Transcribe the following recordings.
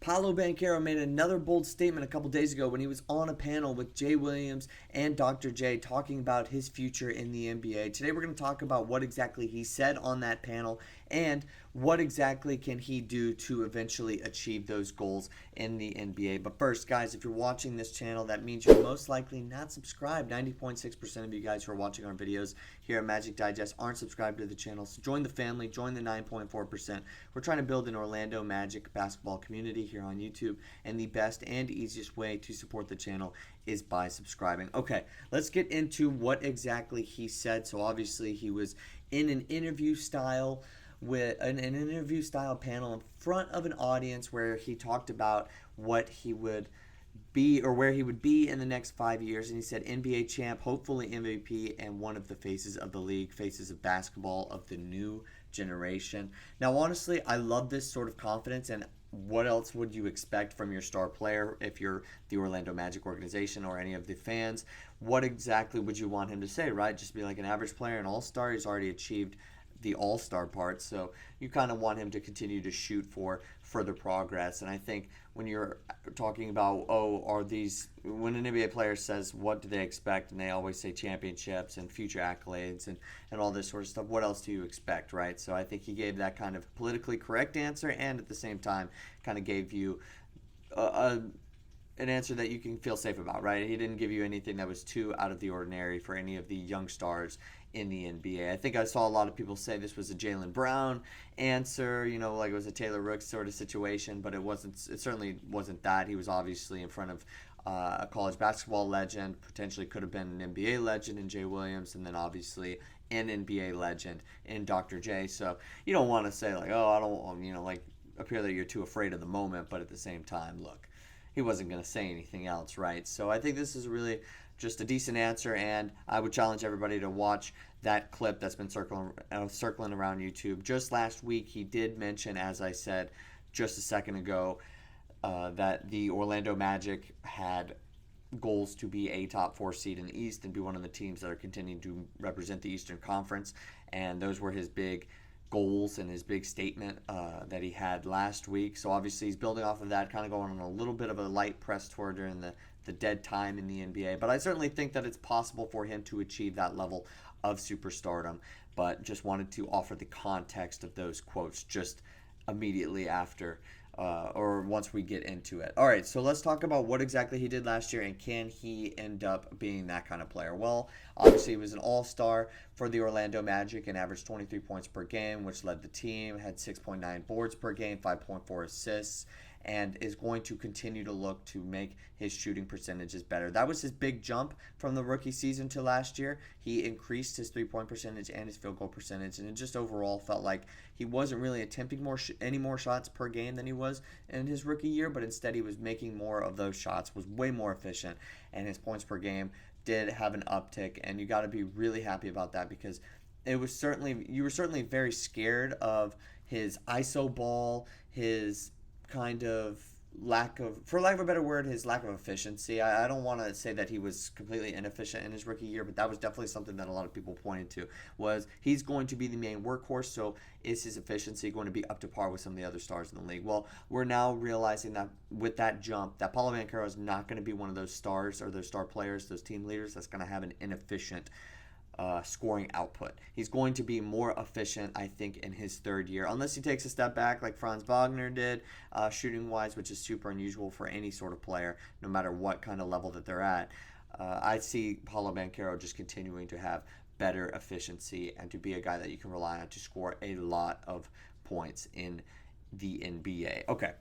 Paolo Banchero made another bold statement a couple days ago when he was on a panel with Jay Williams and Dr. J talking about his future in the NBA. Today we're going to talk about what exactly he said on that panel and what exactly can he do to eventually achieve those goals in the NBA. But first, guys, if you're watching this channel, that means you're most likely not subscribed. 90.6% of you guys who are watching our videos here at Magic Digest aren't subscribed to the channel. So join the family, join the 9.4%. We're trying to build an Orlando Magic basketball community here on YouTube, and the best and easiest way to support the channel is by subscribing. Okay, let's get into what exactly he said. So obviously he was in an interview style panel in front of an audience where he talked about what he would be or where he would be in the next 5 years, and he said NBA champ, hopefully MVP, and one of the faces of the league, faces of basketball of the new generation. Now honestly, I love this sort of confidence, and what else would you expect from your star player if you're the Orlando Magic organization or any of the fans? What exactly would you want him to say, right? Just be like an average player, an all-star. He's already achieved the all-star part, so you kind of want him to continue to shoot for further progress. And I think when you're talking about, when an NBA player says what do they expect, and they always say championships and future accolades and all this sort of stuff, what else do you expect, right? So I think he gave that kind of politically correct answer, and at the same time kind of gave you an answer that you can feel safe about, right? He didn't give you anything that was too out of the ordinary for any of the young stars in the NBA. I think I saw a lot of people say this was a Jaylen Brown answer, like it was a Taylor Rooks sort of situation, but it wasn't. It certainly wasn't that. He was obviously in front of a college basketball legend, potentially could have been an NBA legend in Jay Williams, and then obviously an NBA legend in Dr. J. So you don't want to say like, I don't, like appear that you're too afraid of the moment, but at the same time, look, he wasn't going to say anything else, right? So I think this is really just a decent answer, and I would challenge everybody to watch that clip that's been circling around YouTube. Just last week, he did mention, as I said just a second ago, that the Orlando Magic had goals to be a top 4 seed in the East and be one of the teams that are continuing to represent the Eastern Conference, and those were his big goals and his big statement that he had last week. So obviously he's building off of that, kind of going on a little bit of a light press toward during the dead time in the NBA. But I certainly think that it's possible for him to achieve that level of superstardom, but just wanted to offer the context of those quotes just immediately after or once we get into it. All right, so let's talk about what exactly he did last year, and can he end up being that kind of player? Well, obviously he was an all-star for the Orlando Magic and averaged 23 points per game, which led the team, had 6.9 boards per game, 5.4 assists, and is going to continue to look to make his shooting percentages better. That was his big jump from the rookie season to last year. He increased his three-point percentage and his field goal percentage, and it just overall felt like he wasn't really attempting any more shots per game than he was in his rookie year, but instead he was making more of those shots, was way more efficient, and his points per game did have an uptick, and you got to be really happy about that, because you were certainly very scared of his ISO ball, his kind of for lack of a better word, his lack of efficiency. I don't want to say that he was completely inefficient in his rookie year, but that was definitely something that a lot of people pointed to, was he's going to be the main workhorse, so is his efficiency going to be up to par with some of the other stars in the league? Well, we're now realizing that with that jump, that Paolo Banchero is not going to be one of those stars or those star players, those team leaders that's going to have an inefficient scoring output. He's going to be more efficient, I think, in his third year, unless he takes a step back like Franz Wagner did, shooting-wise, which is super unusual for any sort of player, no matter what kind of level that they're at. I see Paolo Banchero just continuing to have better efficiency and to be a guy that you can rely on to score a lot of points in the NBA. Okay.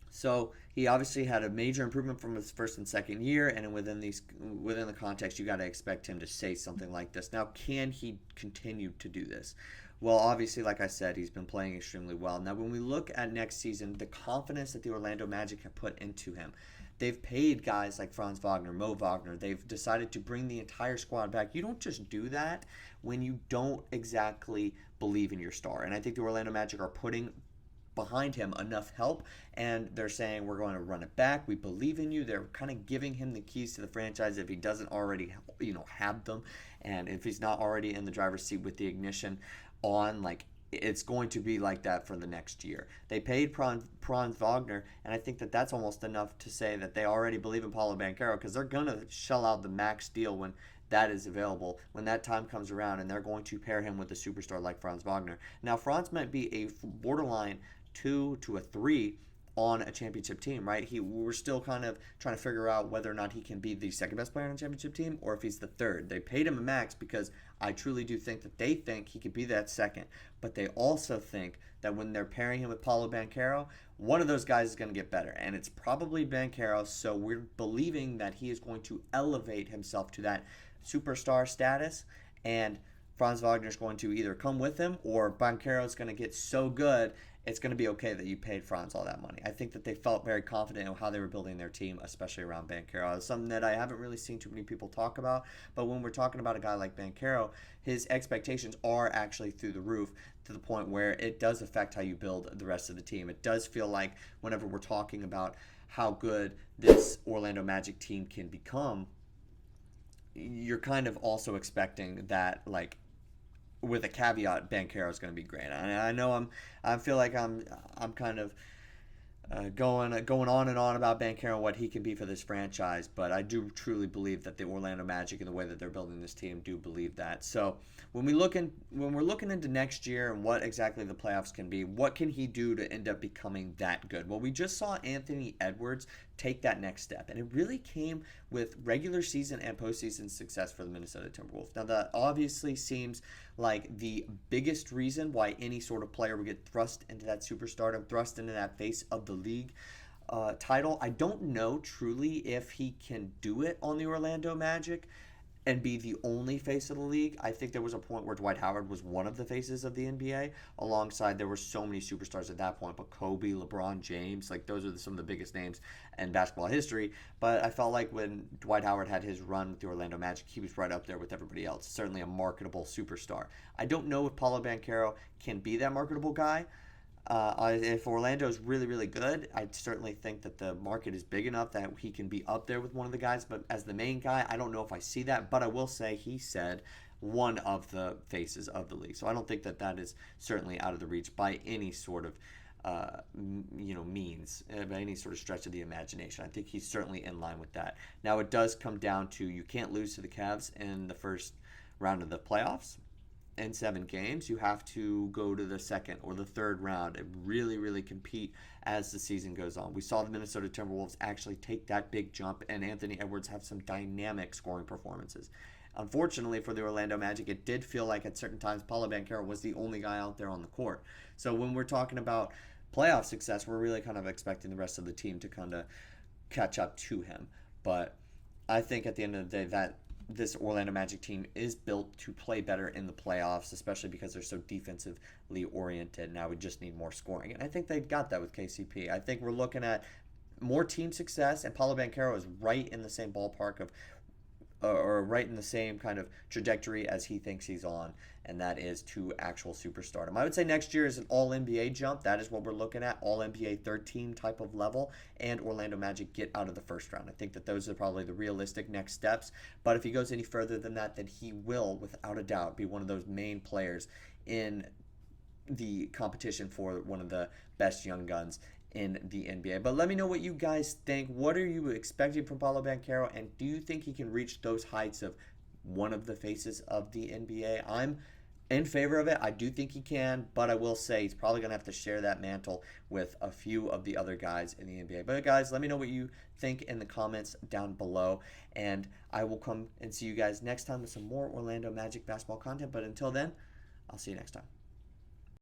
So he obviously had a major improvement from his first and second year, and within the context, you got to expect him to say something like this. Now, can he continue to do this? Well, obviously, like I said, he's been playing extremely well. Now, when we look at next season, the confidence that the Orlando Magic have put into him, they've paid guys like Franz Wagner, Mo Wagner. They've decided to bring the entire squad back. You don't just do that when you don't exactly believe in your star. And I think the Orlando Magic are putting behind him enough help, and they're saying, we're going to run it back, we believe in you. They're kind of giving him the keys to the franchise if he doesn't already have them, and if he's not already in the driver's seat with the ignition on, like it's going to be like that for the next year. They paid Franz Wagner, and I think that that's almost enough to say that they already believe in Paolo Banchero, because they're going to shell out the max deal when that is available, when that time comes around, and they're going to pair him with a superstar like Franz Wagner. Now, Franz might be a borderline 2 to a 3 on a championship team, right? We're still kind of trying to figure out whether or not he can be the second best player on a championship team or if he's the third. They paid him a max because I truly do think that they think he could be that second, but they also think that when they're pairing him with Paolo Banchero, one of those guys is going to get better, and it's probably Banchero, so we're believing that he is going to elevate himself to that superstar status, and Franz Wagner is going to either come with him or Banchero is going to get so good it's going to be okay that you paid Franz all that money. I think that they felt very confident in how they were building their team, especially around Banchero. It's something that I haven't really seen too many people talk about, but when we're talking about a guy like Banchero, his expectations are actually through the roof, to the point where it does affect how you build the rest of the team. It does feel like whenever we're talking about how good this Orlando Magic team can become, you're kind of also expecting that, like, with a caveat, Banchero is going to be great. I know I feel like I'm kind of going on and on about Banchero and what he can be for this franchise, but I do truly believe that the Orlando Magic and the way that they're building this team do believe that. So when we're looking into next year and what exactly the playoffs can be, what can he do to end up becoming that good? Well, we just saw Anthony Edwards take that next step, and it really came with regular season and postseason success for the Minnesota Timberwolves. Now, that obviously seems like the biggest reason why any sort of player would get thrust into that superstardom, thrust into that face of the league title. I don't know truly if he can do it on the Orlando Magic and be the only face of the league. I think there was a point where Dwight Howard was one of the faces of the NBA. Alongside, there were so many superstars at that point, but Kobe, LeBron James, like those are some of the biggest names in basketball history. But I felt like when Dwight Howard had his run with the Orlando Magic, he was right up there with everybody else. Certainly a marketable superstar. I don't know if Paolo Banchero can be that marketable guy. If Orlando is really, really good, I certainly think that the market is big enough that he can be up there with one of the guys. But as the main guy, I don't know if I see that. But I will say he said one of the faces of the league. So I don't think that that is certainly out of the reach by any sort of means, by any sort of stretch of the imagination. I think he's certainly in line with that. Now, it does come down to you can't lose to the Cavs in the first round of the playoffs. In 7 games, you have to go to the second or the third round and really, really compete as the season goes on. We saw the Minnesota Timberwolves actually take that big jump, and Anthony Edwards have some dynamic scoring performances. Unfortunately for the Orlando Magic, it did feel like at certain times Paolo Banchero was the only guy out there on the court. So when we're talking about playoff success, we're really kind of expecting the rest of the team to kind of catch up to him. But I think at the end of the day that this Orlando Magic team is built to play better in the playoffs, especially because they're so defensively oriented. Now we just need more scoring. And I think they've got that with KCP. I think we're looking at more team success, and Paolo Banchero is right in the same ballpark of, or right in the same kind of trajectory as he thinks he's on, and that is to actual superstardom. I would say next year is an all-NBA jump. That is what we're looking at, all-NBA third-team type of level, and Orlando Magic get out of the first round. I think that those are probably the realistic next steps, but if he goes any further than that, then he will, without a doubt, be one of those main players in the competition for one of the best young guns in the NBA. But let me know what you guys think. What are you expecting from Paolo Banchero, and do you think he can reach those heights of one of the faces of the NBA? I'm in favor of it. I do think he can, but I will say he's probably going to have to share that mantle with a few of the other guys in the NBA. But guys, let me know what you think in the comments down below, and I will come and see you guys next time with some more Orlando Magic basketball content. But until then, I'll see you next time.